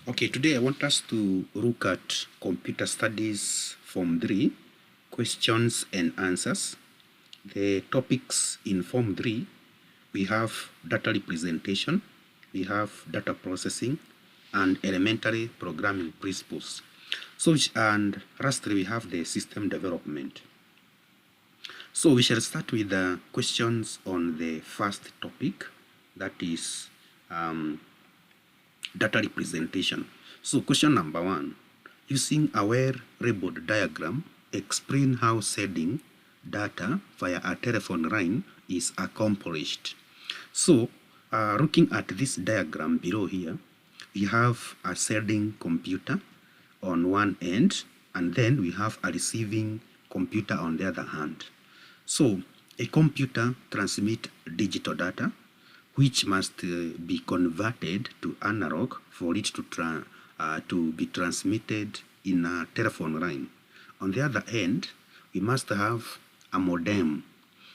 Okay, today I want us to look at Computer Studies Form 3, questions and answers. The topics in Form 3, we have data representation, we have data processing, and elementary programming principles. And lastly, we have the system development. So we shall start with the questions on the first topic, that is data representation. So question number 1, using a well-labeled diagram, explain how sending data via a telephone line is accomplished. So looking at this diagram below here, we have a sending computer on one end, and then we have a receiving computer on the other hand. So a computer transmits digital data which must be converted to analog for it to be transmitted in a telephone line. On the other hand, we must have a modem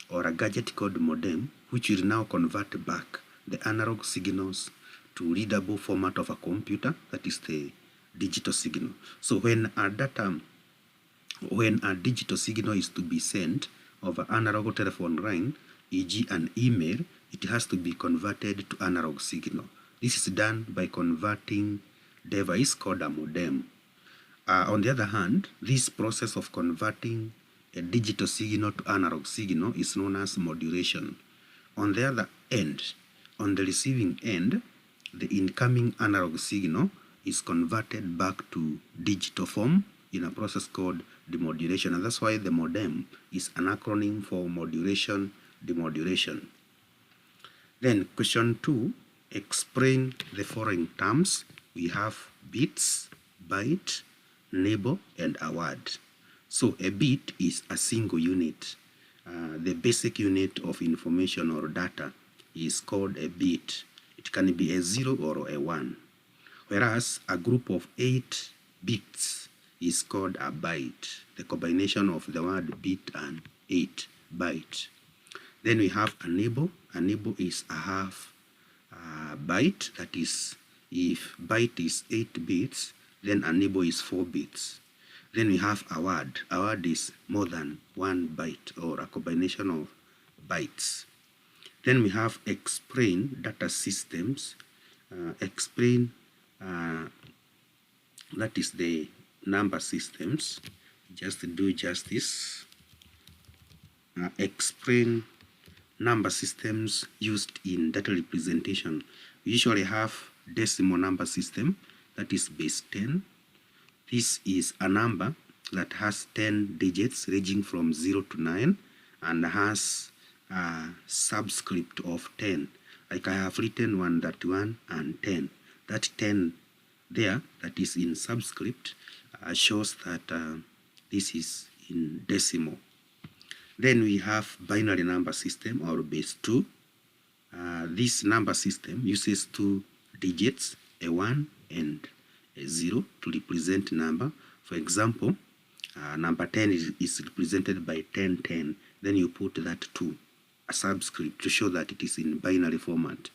or a gadget called modem, which will now convert back the analog signals to readable format of a computer, that is the digital signal. So when a digital signal is to be sent over analog telephone line, e.g. an email, it has to be converted to analog signal. This is done by converting device called a modem. On the other hand, this process of converting a digital signal to analog signal is known as modulation. On the other end, on the receiving end, the incoming analog signal is converted back to digital form in a process called demodulation, and that's why the modem is an acronym for modulation, demodulation. Then question 2, explain the following terms. We have bits, byte, neighbor, and a word. So a bit is a single unit. The basic unit of information or data is called a bit. It can be a 0 or a 1. Whereas a group of 8 bits is called a byte, the combination of the word bit and 8, byte. Then we have a neighbor. A neighbor is a half byte, that is, if byte is 8 bits, then a neighbor is 4 bits. Then we have a word. A word is more than 1 byte or a combination of bytes. Then we have explain data systems. Explain, that is the number systems. Just do justice. Explain number systems used in data representation. We usually have decimal number system, that is base 10. This is a number that has 10 digits ranging from 0 to 9 and has a subscript of 10. Like I have written 1.1 and 10. That 10 there, that is in subscript, shows that this is in decimal. Then we have binary number system or base 2. This number system uses 2 digits, a 1 and a 0, to represent number. For example, number 10 is represented by 1010. Then you put that 2, a subscript, to show that it is in binary format.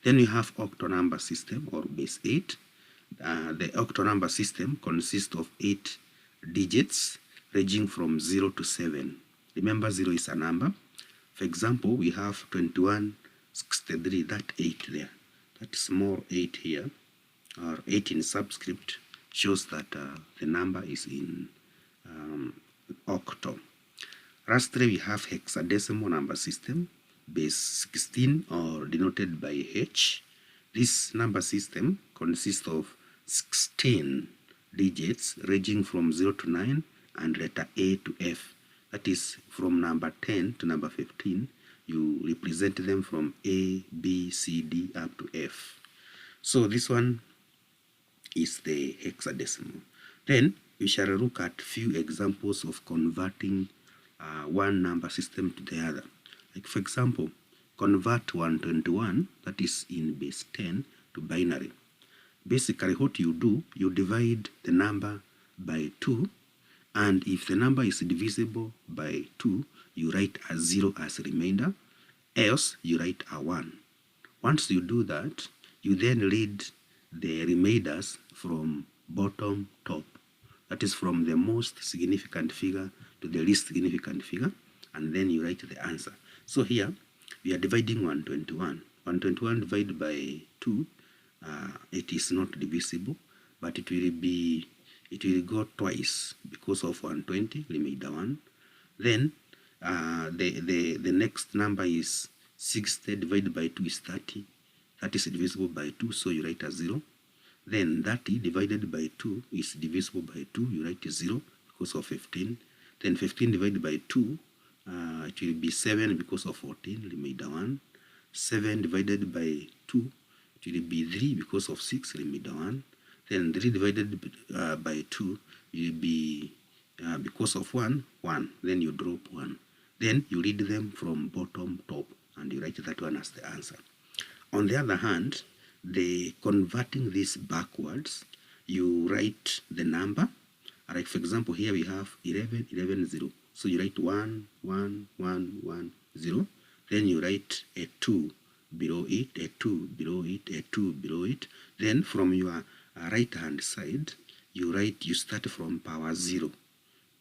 Then we have octal number system or base 8. The octal number system consists of 8 digits ranging from 0 to 7. Remember, 0 is a number. For example, we have 2163, that 8 there. That small 8 here, or 8 in subscript, shows that the number is in octal. Lastly, we have hexadecimal number system, base 16, or denoted by H. This number system consists of 16 digits ranging from 0 to 9 and letter A to F. That is, from number 10 to number 15, you represent them from A, B, C, D up to F. So this one is the hexadecimal. Then we shall look at few examples of converting one number system to the other. Like, for example, convert 121, that is in base 10, to binary. Basically, what you do, you divide the number by 2, and if the number is divisible by 2, you write a 0 as a remainder, else you write a 1. Once you do that, you then read the remainders from bottom top. That is from the most significant figure to the least significant figure, and then you write the answer. So here we are dividing 121. 121 divided by 2, it is not divisible, but it will go twice because of 120, remainder 1. Then the next number is 60 divided by 2 is 30. That is divisible by 2, so you write a 0. Then 30 divided by 2 is divisible by 2, you write a 0 because of 15. Then 15 divided by 2, it will be 7 because of 14, remainder 1. 7 divided by 2, it will be 3 because of 6, remainder 1. Then 3 divided by 2 will be because of 1, 1. Then you drop 1. Then you read them from bottom top and you write that one as the answer. On the other hand, the converting this backwards, you write the number. Like for example, here we have 11, 11, 0. So you write 1, 1, 1, 1, 0. Then you write a 2 below it, a 2 below it, a 2 below it. Then from your right hand side, you start from power 0,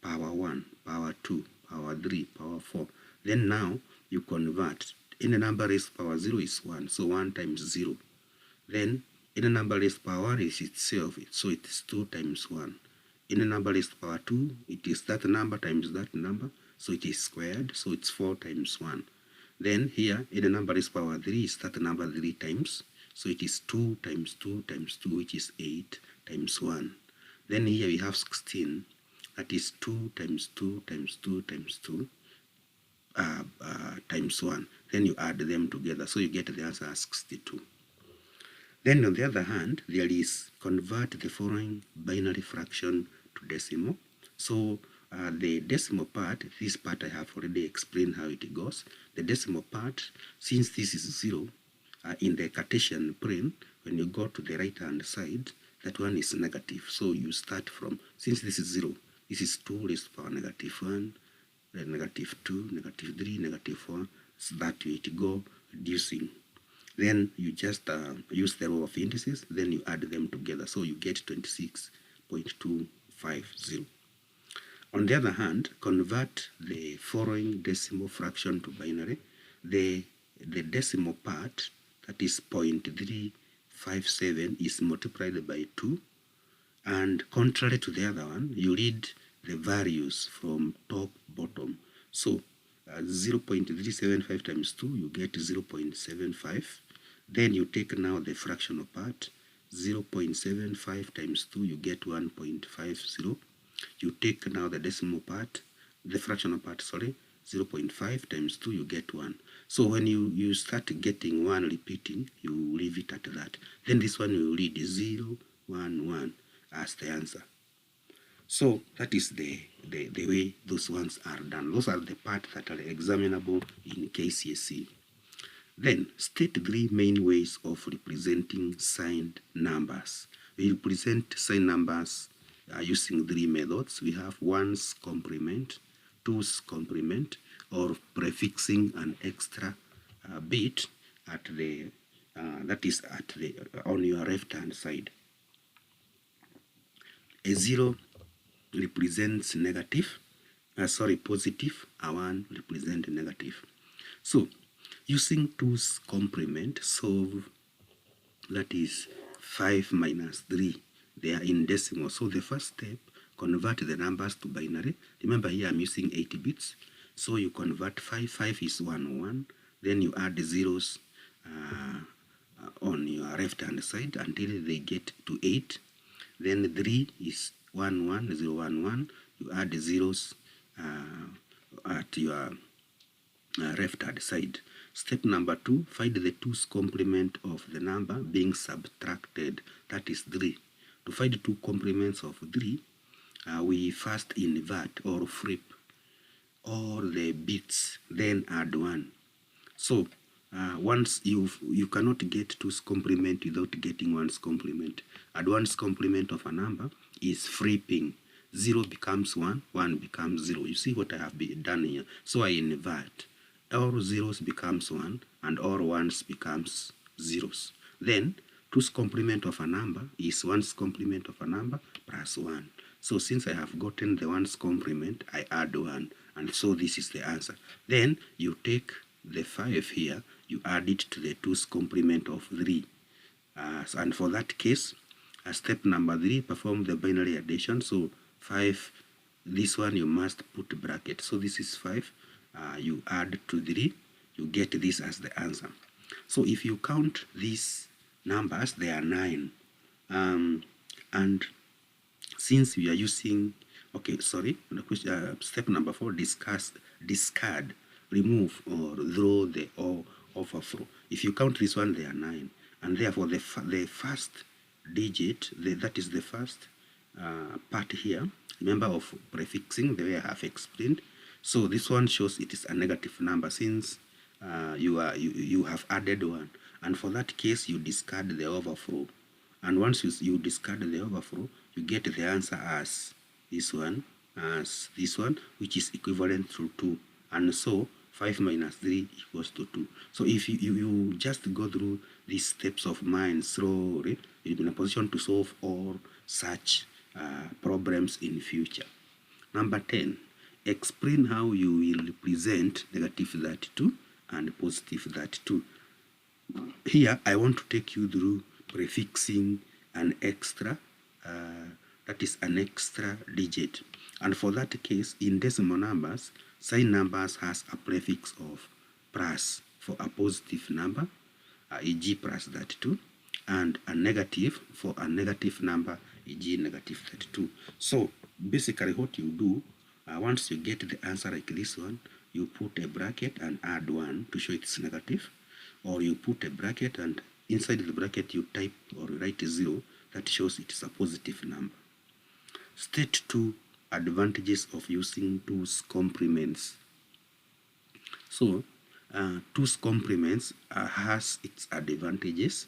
power 1, power 2, power 3, power 4. Then now you convert. Any number raised to power 0 is 1, so 1 times 0. Then any number raised to power 1 is itself, so it is 2 times 1. Any number raised to power 2, it is that number times that number, so it is squared, so it's 4 times 1. Then here, any number raised to power 3 is that number 3 times, so it is 2 times 2 times 2, which is 8 times 1. Then here we have 16, that is 2 times 2 times 2 times 2 times 1. Then you add them together, so you get the answer as 62. Then on the other hand, there is convert the following binary fraction to decimal. So the decimal part, this part I have already explained how it goes. The decimal part, since this is 0, in the Cartesian plane, when you go to the right hand side, that one is negative. So you start from, since this is 0, this is 2 raised to power negative 1, then negative 2, negative 3, negative 4, so that way it go reducing. Then you just use the row of indices, then you add them together, so you get 26.250. On the other hand, convert the following decimal fraction to binary. The decimal part, that is 0.357, is multiplied by 2, and contrary to the other one, you read the values from top bottom. So 0.375 times 2, you get 0.75. Then you take now the fractional part, 0.75 times 2, you get 1.50. You take now the decimal part, the fractional part, sorry, 0.5 times 2, you get 1. So when you start getting 1 repeating, you leave it at that. Then this one you read 0, 1, 1 as the answer. So that is the way those ones are done. Those are the parts that are examinable in KCSE. Then state 3 main ways of representing signed numbers. We represent signed numbers using 3 methods. We have 1's complement, 2's complement, or prefixing an extra bit at the that is at the on your left hand side. A 0 represents negative, positive, a 1 represents negative. So using 2's complement, solve, that is 5 minus 3. They are in decimal. So the first step, convert the numbers to binary. Remember here I'm using 80 bits. So you convert 5, 5 is 1, 1. Then you add the zeros on your left hand side until they get to 8. Then 3 is 1, 1, 0, 1, 1. You add the zeros at your left hand side. Step number 2, find the 2's complement of the number being subtracted, that is 3. To find the 2 complements of 3, we first invert or flip all the bits, then add 1. So once you cannot get 2's complement without getting 1's complement. And 1's complement of a number is flipping. 0 becomes 1, 1 becomes 0. You see what I have done here? So I invert. All zeros becomes 1 and all 1's becomes zeros. Then 2's complement of a number is 1's complement of a number plus 1. So since I have gotten the 1's complement, I add 1. And so this is the answer. Then you take the 5 here, you add it to the 2's complement of 3. And for that case, step number 3, perform the binary addition. So 5, this one you must put bracket. So this is 5. You add to 3, you get this as the answer. So if you count these numbers, they are 9. And since we are using, step number 4, discard, remove or throw the overflow. If you count this one, they are 9. And therefore the first digit, that is the first part here, remember of prefixing the way I have explained. So this one shows it is a negative number since you have added 1. And for that case, you discard the overflow. And once you discard the overflow, you get the answer as this one, which is equivalent to 2. And so 5 minus 3 equals to 2. So if you just go through these steps of mine slowly, you'll be in a position to solve all such problems in future. Number 10, explain how you will represent negative 32 and positive 32. Here, I want to take you through prefixing an extra, that is an extra digit. And for that case, in decimal numbers, sign numbers has a prefix of plus for a positive number, e.g. plus 32, and a negative for a negative number, e.g. negative 32. So basically what you do, once you get the answer like this one, you put a bracket and add 1 to show it's negative, or you put a bracket and inside the bracket you type or write 0 that shows it is a positive number. State 2 advantages of using 2's complements. So 2's complements has its advantages.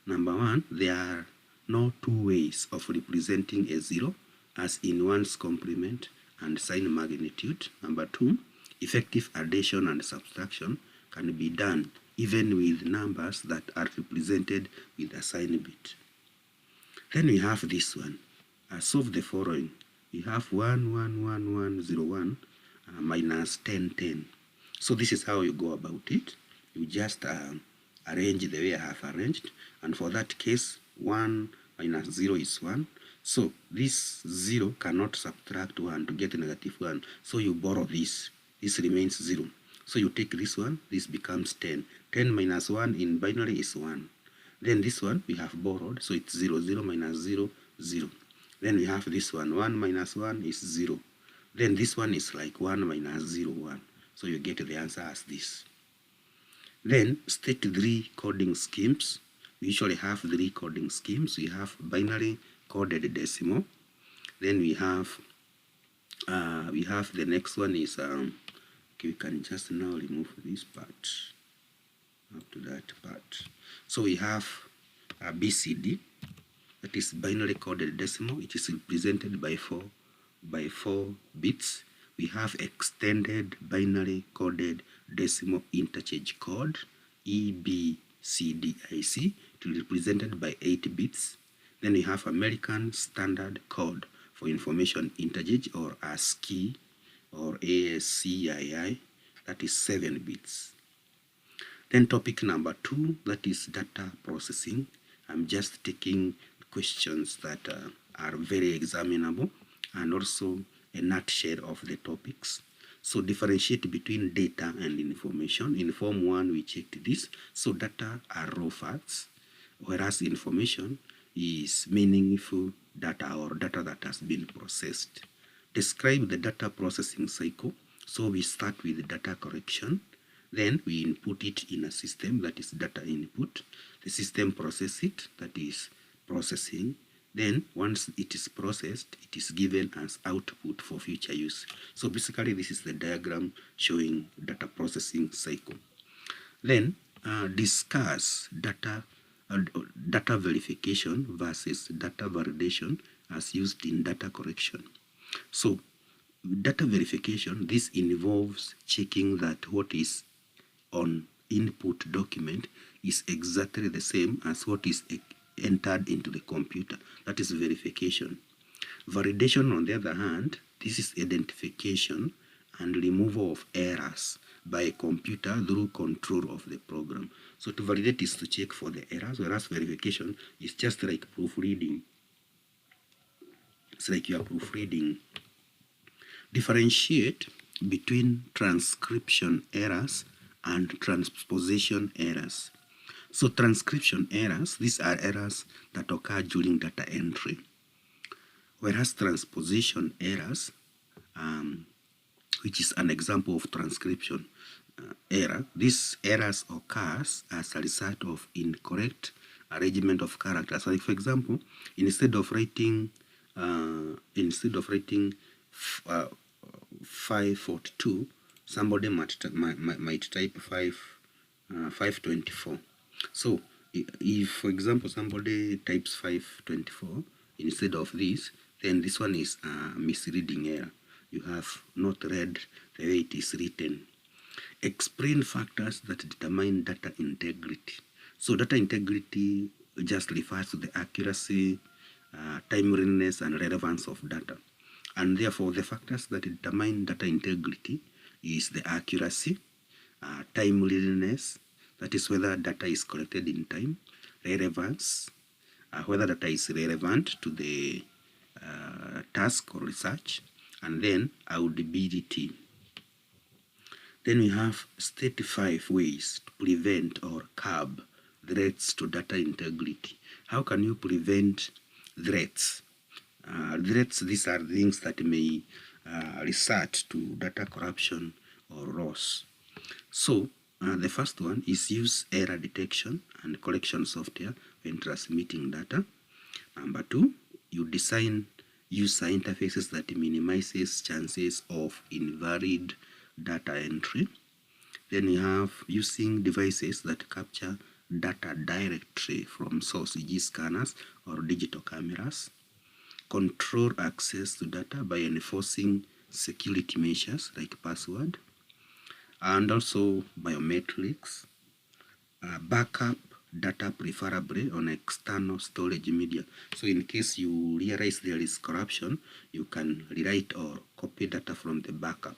Number 1, there are no 2 ways of representing a 0 as in 1's complement and sign magnitude. Number 2, effective addition and subtraction can be done even with numbers that are represented with a sign bit. Then we have this one. Solve the following. We have 1, 1, 1, 1, 0, 1 minus 10, 10. So this is how you go about it. You just arrange the way I have arranged. And for that case, 1 minus 0 is 1. So this 0 cannot subtract 1 to get a negative 1. So you borrow this. This remains 0. So you take this one, this becomes 10. 10 minus 1 in binary is 1. Then this one we have borrowed, so it's 0. 0 minus 0, 0. Then we have this one, 1 minus 1 is 0. Then this one is like 1 minus 0, 1. So you get the answer as this. Then state 3 coding schemes. We usually have 3 coding schemes. We have binary coded decimal. Then we have the next one is we can just now remove this part up to that part. So we have BCD, that is binary coded decimal. It is represented by 4 bits. We have extended binary coded decimal interchange code, EBCDIC. It is represented by 8 bits. Then we have American Standard Code for Information Interchange, or ASCII or ASCII, that is 7 bits. Then topic number 2, that is data processing. I'm just taking questions that are very examinable and also a nutshell of the topics. So differentiate between data and information. In Form 1, we checked this. So data are raw facts, whereas information is meaningful data or data that has been processed. Describe the data processing cycle. So we start with data collection. Then we input it in a system, that is data input. The system processes it, that is processing. Then once it is processed, it is given as output for future use. So basically this is the diagram showing data processing cycle. Then discuss data verification versus data validation as used in data collection. So data verification, this involves checking that what is on input document is exactly the same as what is entered into the computer. That is verification. Validation, on the other hand, this is identification and removal of errors by a computer through control of the program. So to validate is to check for the errors, whereas verification is just like proofreading. It's like you are proofreading. Differentiate between transcription errors and transposition errors. So transcription errors, these are errors that occur during data entry. Whereas transposition errors, which is an example of transcription error, these errors occurs as a result of incorrect arrangement of characters. Like for example, instead of writing 542, somebody might type 524. So if, for example, somebody types 524 instead of this, then this one is a misreading error. You have not read the way it is written. Explain factors that determine data integrity. So data integrity just refers to the accuracy, timeliness, and relevance of data. And therefore, the factors that determine data integrity is the accuracy, timeliness, that is whether data is collected in time, relevance, whether data is relevant to the task or research, and then audibility. Then we have 35 ways to prevent or curb threats to data integrity. How can you prevent threats? Threats, these are things that may result to data corruption or loss. So the first one is use error detection and collection software when transmitting data. Number two, you design user interfaces that minimizes chances of invalid data entry. Then you have using devices that capture data directly from source, e.g. scanners or digital cameras. Control access to data by enforcing security measures like password, and also biometrics. Backup data preferably on external storage media. So in case you realize there is corruption, you can rewrite or copy data from the backup.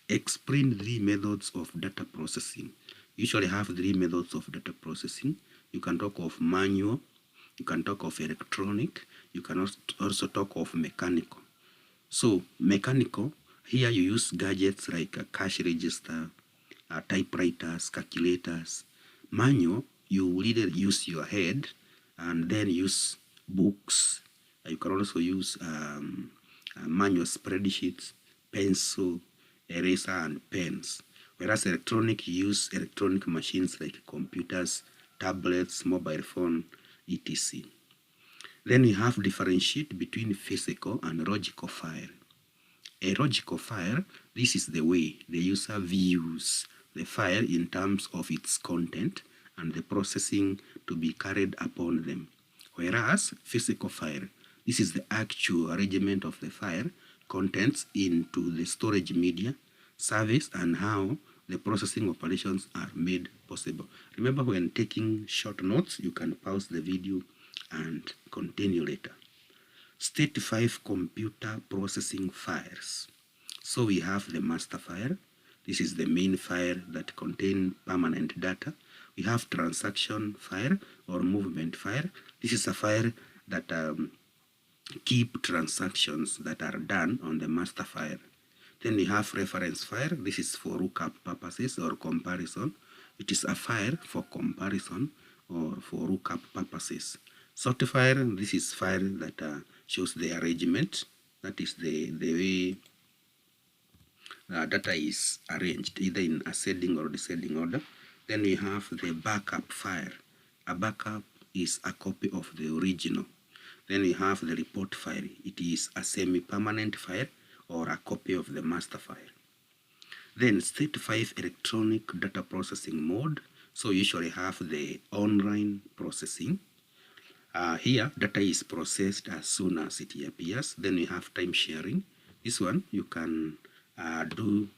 Explain 3 methods of data processing. Usually have 3 methods of data processing. You can talk of manual, you can talk of electronic, you can also talk of mechanical. So mechanical, here you use gadgets like a cash register, typewriters, calculators. Manual, you really use your head and then use books. You can also use manual spreadsheets, pencil, eraser, and pens. Whereas electronic, you use electronic machines like computers, tablets, mobile phone, etc. Then you have differentiate between physical and logical file. A logical file, this is the way the user views the file in terms of its content and the processing to be carried upon them. Whereas physical file, this is the actual arrangement of the file, contents into the storage media, service, and how the processing operations are made possible. Remember, when taking short notes, you can pause the video and continue later. State 5 computer processing files. So we have the master file. This is the main file that contains permanent data. We have transaction file or movement file. This is a file that keep transactions that are done on the master file. Then we have reference file. This is for lookup purposes or comparison. It is a file for comparison or for lookup purposes. Sort file, this is file that shows the arrangement. That is the way data is arranged, either in ascending or descending order. Then we have the backup file. A backup is a copy of the original. Then we have the report file. It is a semi-permanent file or a copy of the master file. Then state 5 electronic data processing mode. So you usually have the online processing. Here, data is processed as soon as it appears. Then we have time sharing. This one, you can do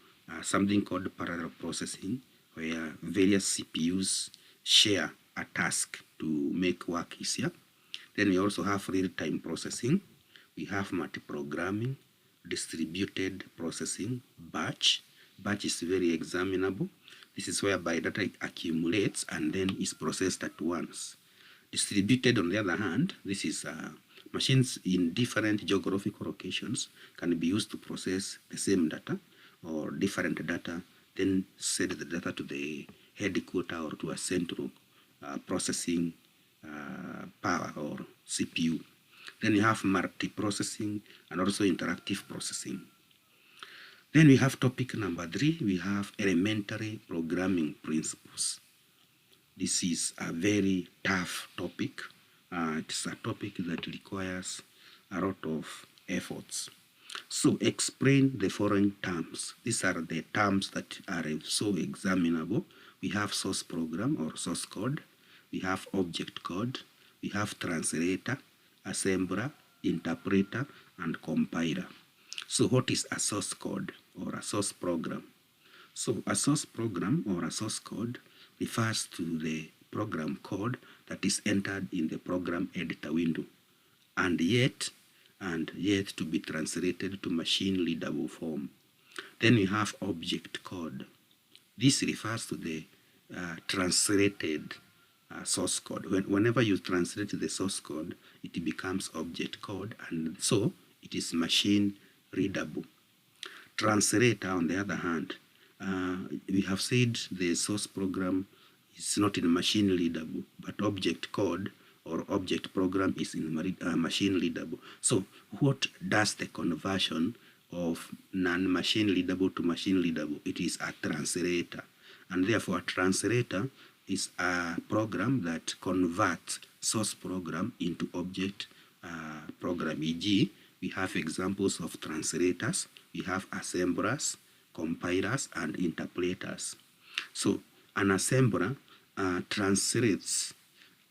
something called parallel processing, where various CPUs share a task to make work easier. Then we also have real-time processing. We have multi-programming, distributed processing, batch. Batch is very examinable. This is whereby data accumulates and then is processed at once. Distributed, on the other hand, this is machines in different geographical locations can be used to process the same data or different data, then send the data to the headquarter or to a central processing power or CPU. Then you have multi-processing and also interactive processing. Then we have topic number 3, we have elementary programming principles. This is a very tough topic. It's a topic that requires a lot of efforts. So explain the following terms. These are the terms that are so examinable. We have source program or source code. We have object code. We have translator, assembler, interpreter, and compiler. So what is a source code or a source program? So a source program or a source code refers to the program code that is entered in the program editor window and yet to be translated to machine readable form. Then we have object code. This refers to the translated source code. Whenever you translate the source code, it becomes object code, and so it is machine readable. Translator, on the other hand, we have said the source program is not in machine readable, but object code or object program is in machine readable. So what does the conversion of non-machine readable to machine readable? It is a translator, and therefore a translator is a program that converts source program into object program. E.g., we have examples of translators, we have assemblers, compilers, and interpreters. So an assembler translates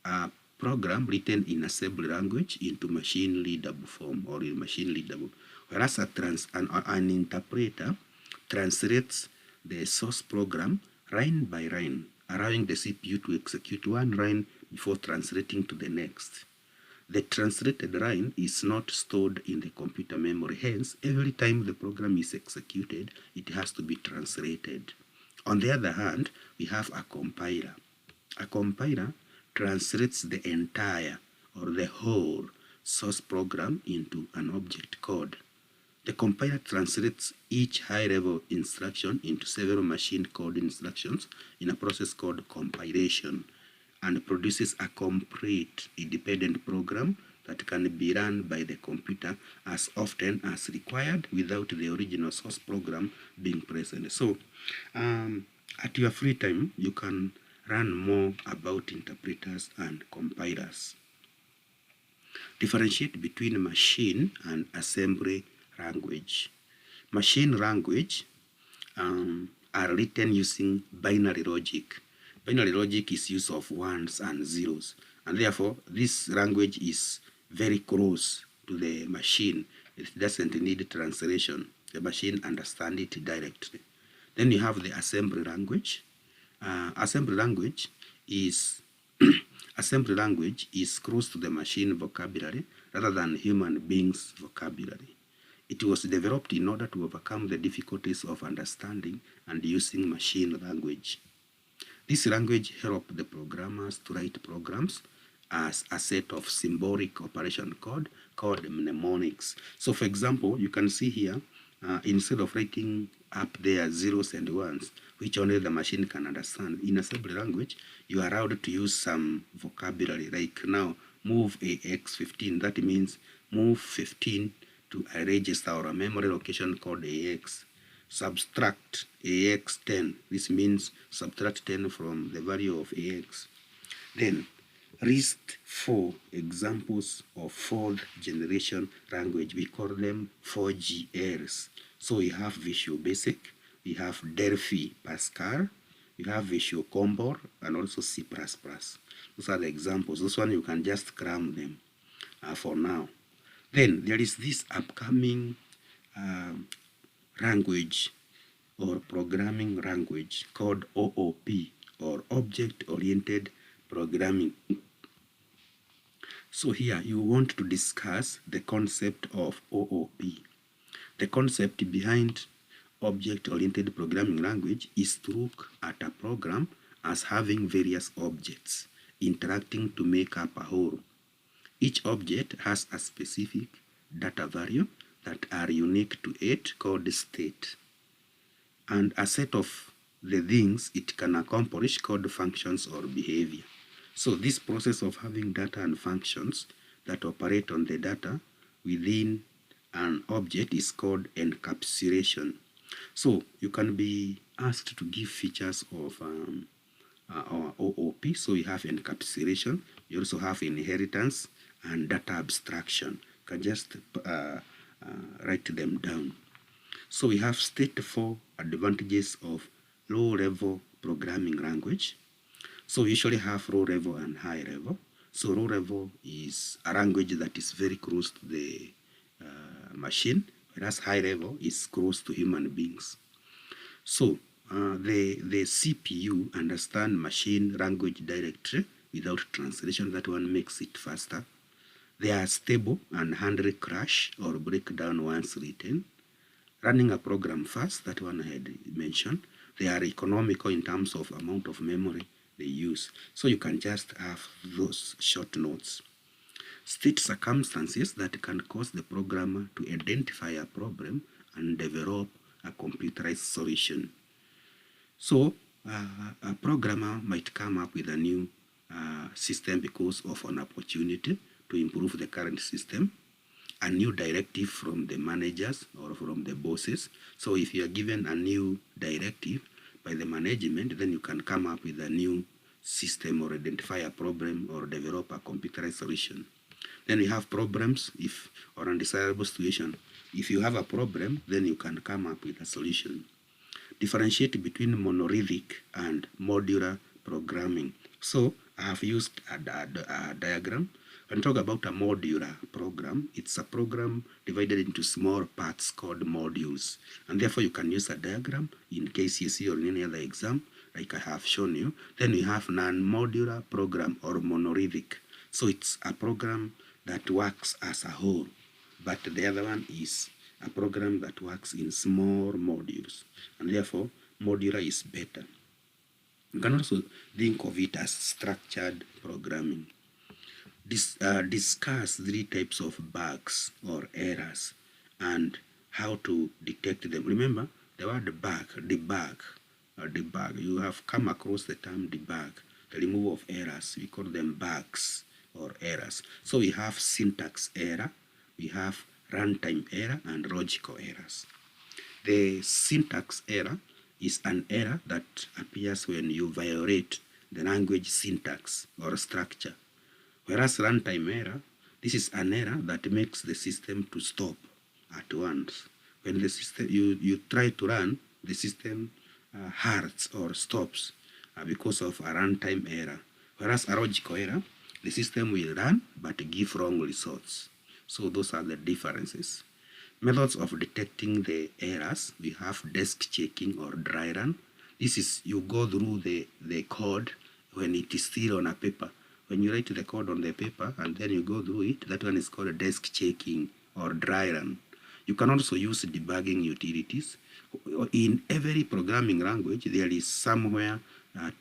a program written in assembly language into machine readable form or in machine readable, whereas an interpreter translates the source program line by line, allowing the CPU to execute one line before translating to the next. The translated line is not stored in the computer memory, hence every time the program is executed, it has to be translated. On the other hand, we have a compiler. A compiler translates the entire or the whole source program into an object code. The compiler translates each high-level instruction into several machine code instructions in a process called compilation, and produces a complete independent program that can be run by the computer as often as required without the original source program being present. So at your free time, you can learn more about interpreters and compilers. Differentiate between machine and assembly language. Machine language are written using binary logic. Binary logic is use of ones and zeros, and therefore this language is very close to the machine. It doesn't need translation. The machine understands it directly. Then you have the assembly language. Assembly language is close to the machine vocabulary rather than human beings' vocabulary. It was developed in order to overcome the difficulties of understanding and using machine language. This language helped the programmers to write programs as a set of symbolic operation code called mnemonics. So for example, you can see here, instead of writing up there zeros and ones, which only the machine can understand, in assembly language, you are allowed to use some vocabulary, like now, move AX15. That means move 15 to a register or a memory location called AX. Subtract AX10. This means subtract 10 from the value of AX. Then list 4 examples of fourth generation language. We call them 4GLs. So we have Visual Basic, we have Delphi Pascal, we have Visual Combo, and also C++. Those are the examples. This one you can just cram them for now. Then there is this upcoming language or programming language called OOP, or Object Oriented Programming. So here you want to discuss the concept of OOP. The concept behind object-oriented programming language is to look at a program as having various objects interacting to make up a whole. Each object has a specific data value that are unique to it called state, and a set of the things it can accomplish called functions or behavior. So this process of having data and functions that operate on the data within an object is called encapsulation. So you can be asked to give features of our OOP. So you have encapsulation, you also have inheritance and data abstraction. You can just write them down. So we have state 4 advantages of low-level programming language. So we usually have low level and high level. So low level is a language that is very close to the machine, whereas high level is close to human beings. So the CPU understand machine language directly without translation. That one makes it faster. They are stable and handle crash or breakdown once written. Running a program fast, that one I had mentioned. They are economical in terms of amount of memory they use. So you can just have those short notes. State circumstances that can cause the programmer to identify a problem and develop a computerized solution. So a programmer might come up with a new system because of an opportunity to improve the current system, a new directive from the managers or from the bosses. So if you are given a new directive by the management, then you can come up with a new system or identify a problem or develop a computerized solution. Then we have problems or undesirable situation. If you have a problem, then you can come up with a solution. Differentiate between monolithic and modular programming. So I have used a diagram. When we talk about a modular program, it's a program divided into small parts called modules. And therefore you can use a diagram in KCSE or in any other exam, like I have shown you. Then we have non-modular program or monolithic. So it's a program that works as a whole, but the other one is a program that works in small modules, and therefore modular is better. You can also think of it as structured programming. Discuss 3 types of bugs or errors and how to detect them. Remember the word bug, debug. You have come across the term debug, the removal of errors. We call them bugs or errors. So we have syntax error, we have runtime error, and logical errors. The syntax error is an error that appears when you violate the language syntax or structure. Whereas runtime error, this is an error that makes the system to stop at once. When the system you try to run, the system halts or stops because of a runtime error. Whereas a logical error, the system will run but give wrong results. So those are the differences. Methods of detecting the errors, we have desk checking or dry run. This is you go through the code when it is still on a paper. When you write the code on the paper and then you go through it, that one is called desk checking or dry run. You can also use debugging utilities. In every programming language, there is somewhere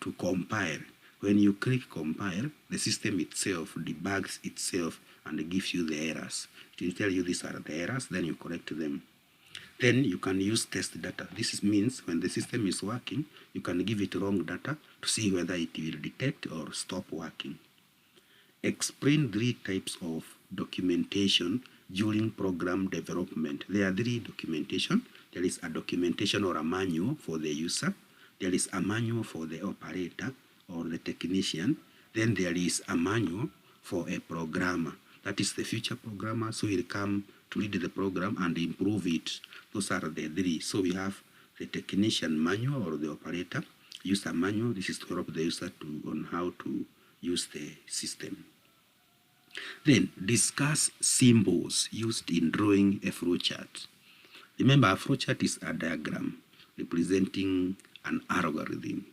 to compile. When you click compile, the system itself debugs itself and gives you the errors. It will tell you these are the errors, then you correct them. Then you can use test data. This means when the system is working, you can give it wrong data to see whether it will detect or stop working. Explain 3 types of documentation during program development. There are 3 documentation. There is a documentation or a manual for the user. There is a manual for the operator or the technician. Then there is a manual for a programmer. That is the future programmer, so he'll come to read the program and improve it. Those are the 3. So we have the technician manual or the operator user manual. This is to help the user on how to use the system. Then discuss symbols used in drawing a flowchart. Remember, a flowchart is a diagram representing an algorithm.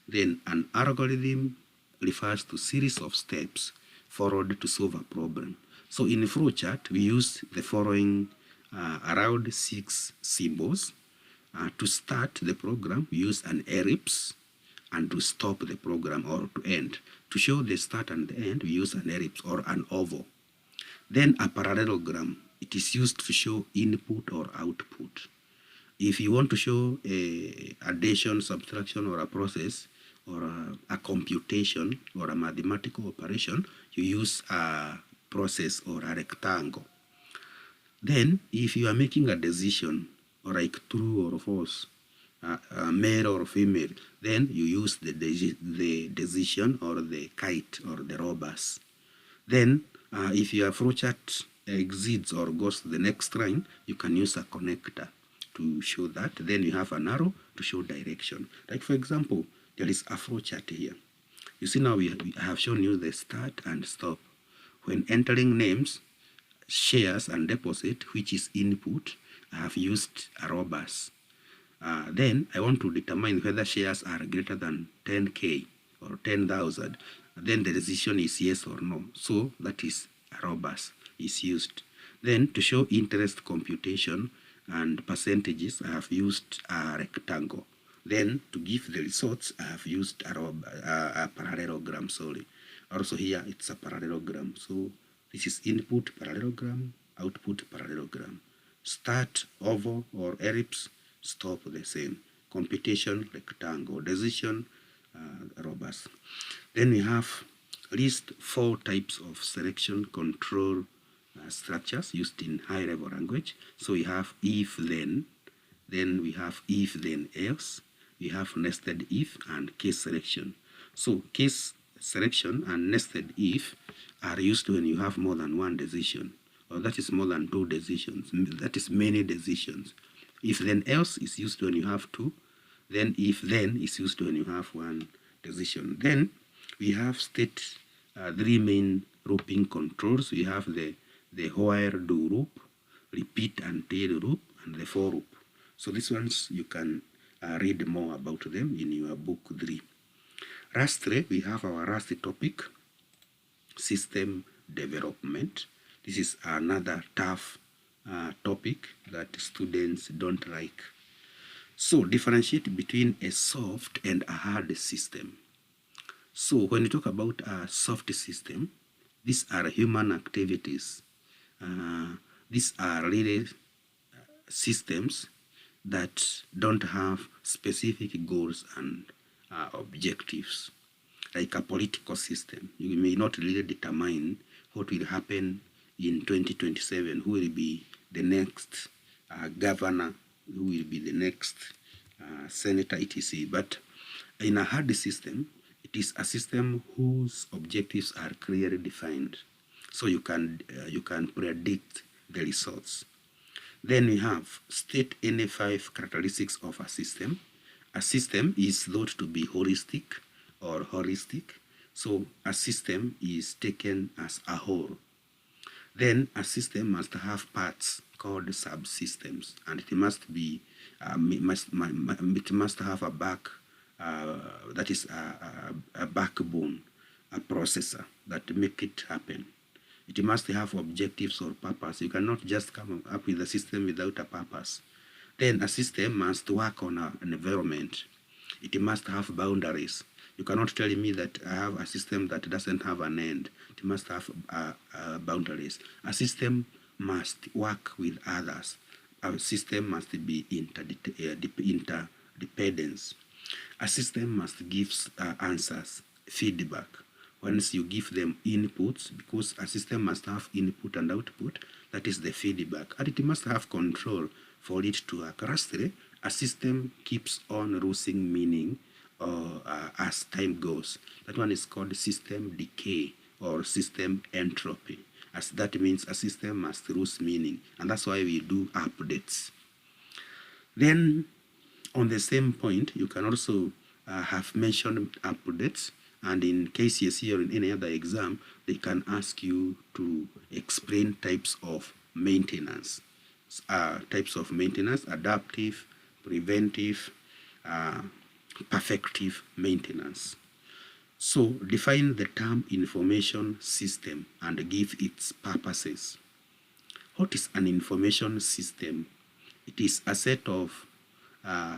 Then an algorithm refers to series of steps followed to solve a problem. So in flowchart, we use the following around 6 symbols. To start the program, we use an ellipse, and to stop the program or to end. To show the start and the end, we use an ellipse or an oval. Then a parallelogram. It is used to show input or output. If you want to show a addition, subtraction, or a process, or a computation, or a mathematical operation, you use a process or a rectangle. Then, if you are making a decision, or like true or false, male or female, then you use the decision or the kite or the robbers. Then, if your flowchart exceeds or goes to the next line, you can use a connector to show that. Then you have an arrow to show direction. Like for example, there is a flowchart here. You see now we have shown you the start and stop. When entering names, shares and deposit, which is input, I have used a robbers. Then I want to determine whether shares are greater than 10K or 10,000. Then the decision is yes or no. So that is a robust is used. Then to show interest computation and percentages, I have used a rectangle. Then to give the results, I have used a parallelogram. Sorry. Also here it's a parallelogram. So this is input parallelogram, output parallelogram. Start oval or ellipse, stop the same. Computation rectangle, decision robust. Then we have list 4 types of selection control structures used in high level language. So we have if then we have if then else, we have nested if and case selection. So case selection and nested if are used when you have more than one decision, or that is more than 2 decisions, that is many decisions. If then else is used when you have 2, then if then is used when you have 1 decision. Then we have state 3 main looping controls. We have the while do loop, repeat until loop, and the for loop. So these ones you can read more about them in your book 3. Lastly, we have our last topic, system development. This is another tough topic that students don't like. So differentiate between a soft and a hard system. So when you talk about a soft system, these are human activities. These are really systems that don't have specific goals and objectives. Like a political system, you may not really determine what will happen in 2027, who will be the next governor, who will be the next senator, etc. But in a hard system, it is a system whose objectives are clearly defined, so you can predict the results. Then we have state any 5 characteristics of a system. A system is thought to be holistic or holistic, so a system is taken as a whole. Then a system must have parts called subsystems, and it must be it must have a back that is a backbone, a processor that make it happen. It must have objectives or purpose. You cannot just come up with a system without a purpose. Then a system must work on an environment. It must have boundaries. You cannot tell me that I have a system that doesn't have an end. It must have boundaries. A system must work with others. A system must be interdependence. A system must give answers, feedback. Once you give them inputs, because a system must have input and output, that is the feedback. And it must have control for it to work. Lastly, a system keeps on losing meaning as time goes. That one is called system decay or system entropy. As that means a system must lose meaning, and that's why we do updates. Then on the same point, you can also have mentioned updates, and in KCSE or in any other exam, they can ask you to explain types of maintenance. Adaptive, preventive, perfective maintenance. So define the term information system and give its purposes. What is an information system? It is a set of uh,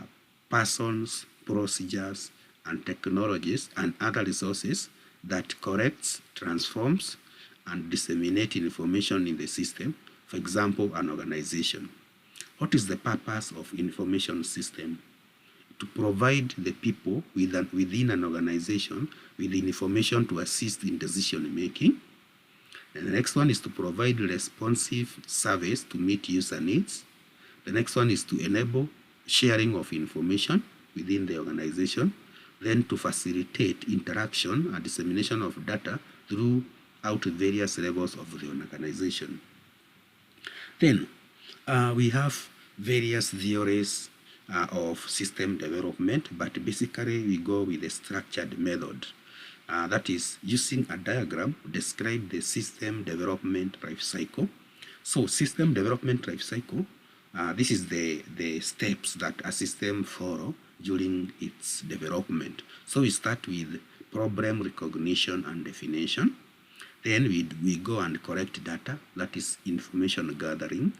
persons, procedures, and technologies and other resources that collects, transforms, and disseminate information in the system. For example, an organization. What is the purpose of information system? To provide the people within an organization with information to assist in decision making. And the next one is to provide responsive service to meet user needs. The next one is to enable sharing of information within the organization. Then to facilitate interaction and dissemination of data throughout various levels of the organization. Then we have various theories of system development, but basically we go with a structured method. That is, using a diagram, describe the system development life cycle. So system development life cycle, this is the steps that a system follow during its development. So we start with problem recognition and definition. Then we go and collect data, that is information gathering.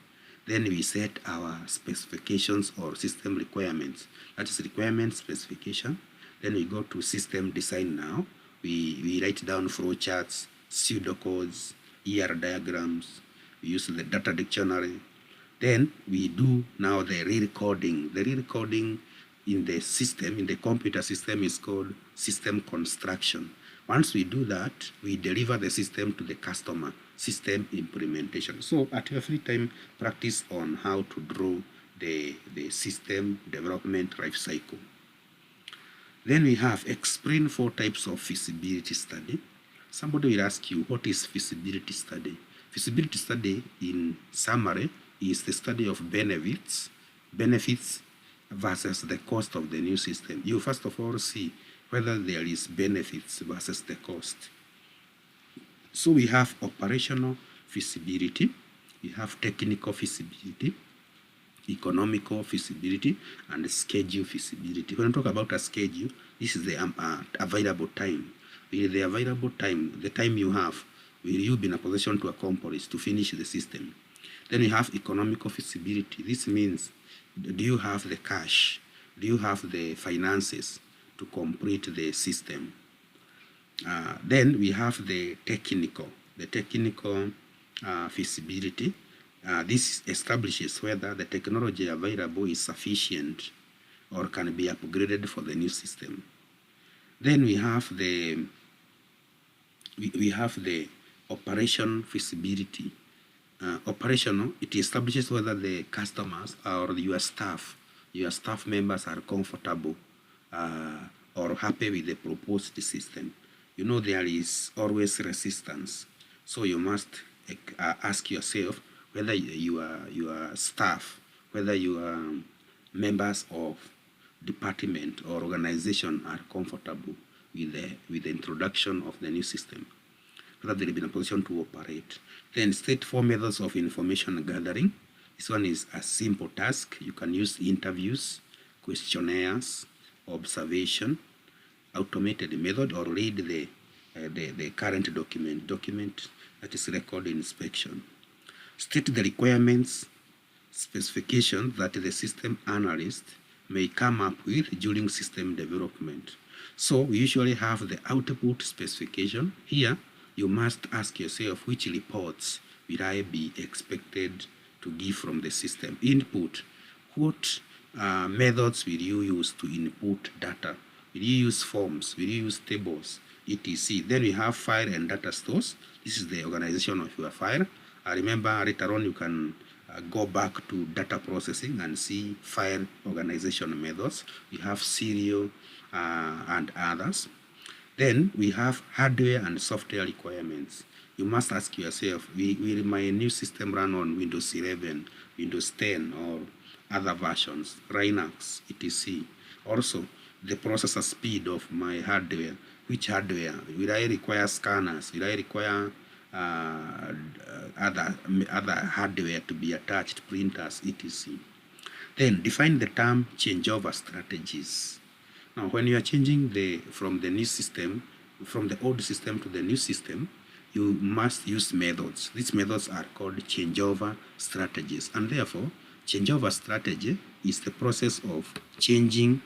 Then we set our specifications or system requirements, that is requirement specification. Then we go to system design now. We write down flowcharts, pseudocodes, ER diagrams, we use the data dictionary. Then we do now the re-recording. The re-recording in the system, in the computer system, is called system construction. Once we do that, we deliver the system to the customer, system implementation. So at your free time, practice on how to draw the system development life cycle. Then we have explain 4 types of feasibility study. Somebody will ask you, what is feasibility study? Feasibility study, in summary, is the study of benefits versus the cost of the new system. You first of all see whether there is benefits versus the cost. So we have operational feasibility, we have technical feasibility, economical feasibility, and schedule feasibility. When we talk about a schedule, this is the available time. With the available time, the time you have, will you be in a position to accomplish, to finish the system? Then we have economical feasibility. This means, do you have the cash? Do you have the finances to complete the system? Then we have the technical feasibility. This establishes whether the technology available is sufficient or can be upgraded for the new system. Then we have the operation feasibility. Operational, it establishes whether the customers or your staff members are comfortable or happy with the proposed system. You know, there is always resistance, so you must ask yourself whether your staff, whether your members of department or organization are comfortable with the introduction of the new system, whether they will be in a position to operate. Then state 4 methods of information gathering. This one is a simple task. You can use interviews, questionnaires, observation, automated method, or read the current document that is record inspection. State the requirements, specifications that the system analyst may come up with during system development. So we usually have the output specification. Here you must ask yourself, which reports will I be expected to give from the system? Input, what methods will you use to input data? Will you use forms? Will you use tables? etc. Then we have file and data stores. This is the organization of your file. Remember, later on you can go back to data processing and see file organization methods. We have serial and others. Then we have hardware and software requirements. You must ask yourself, will my new system run on Windows 11, Windows 10, or other versions, Linux, etc. Also, the processor speed of my hardware. Which hardware? Will I require scanners? Will I require other hardware to be attached, printers, etc. Then define the term changeover strategies. Now, when you are changing from the new system from the old system to the new system, you must use methods. These methods are called changeover strategies, and therefore changeover strategy is the process of changing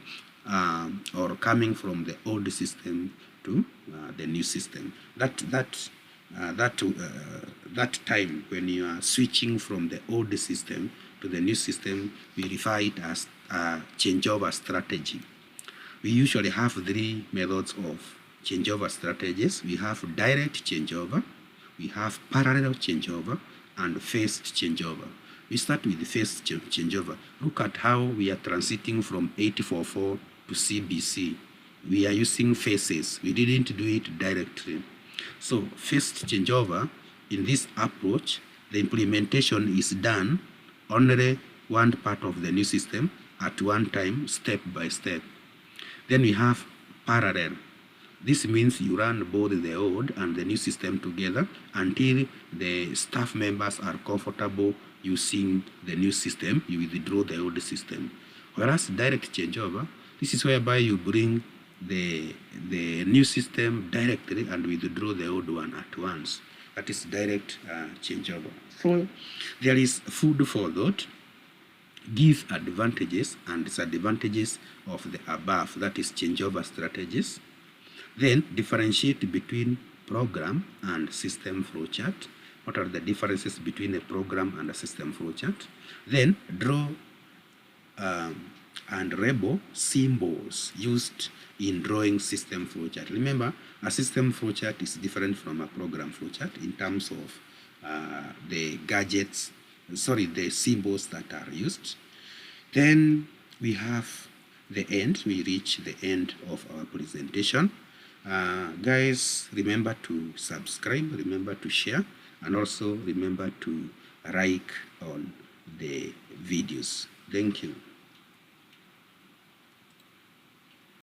or coming from the old system to the new system. That time when you are switching from the old system to the new system, we refer it as a changeover strategy. We usually have three methods of changeover strategies. We have direct changeover, we have parallel changeover, and phased changeover. We start with the phased changeover. Look at how we are transiting from 844 to CBC. We are using phases. We didn't do it directly. So phased changeover, in this approach, the implementation is done only one part of the new system at one time, step by step. Then we have parallel. This means you run both the old and the new system together until the staff members are comfortable using the new system. You withdraw the old system. Whereas direct changeover, this is whereby you bring the new system directly and withdraw the old one at once. That is direct changeover. So there is food for thought. Give advantages and disadvantages of the above, that is changeover strategies. Then differentiate between program and system flowchart. What are the differences between a program and a system flowchart? Then draw and label symbols used in drawing system flowchart. Remember, a system flowchart is different from a program flowchart in terms of the symbols that are used. Then we have the end. We reach the end of our presentation. Guys, remember to subscribe, remember to share, and also remember to like on the videos. Thank you.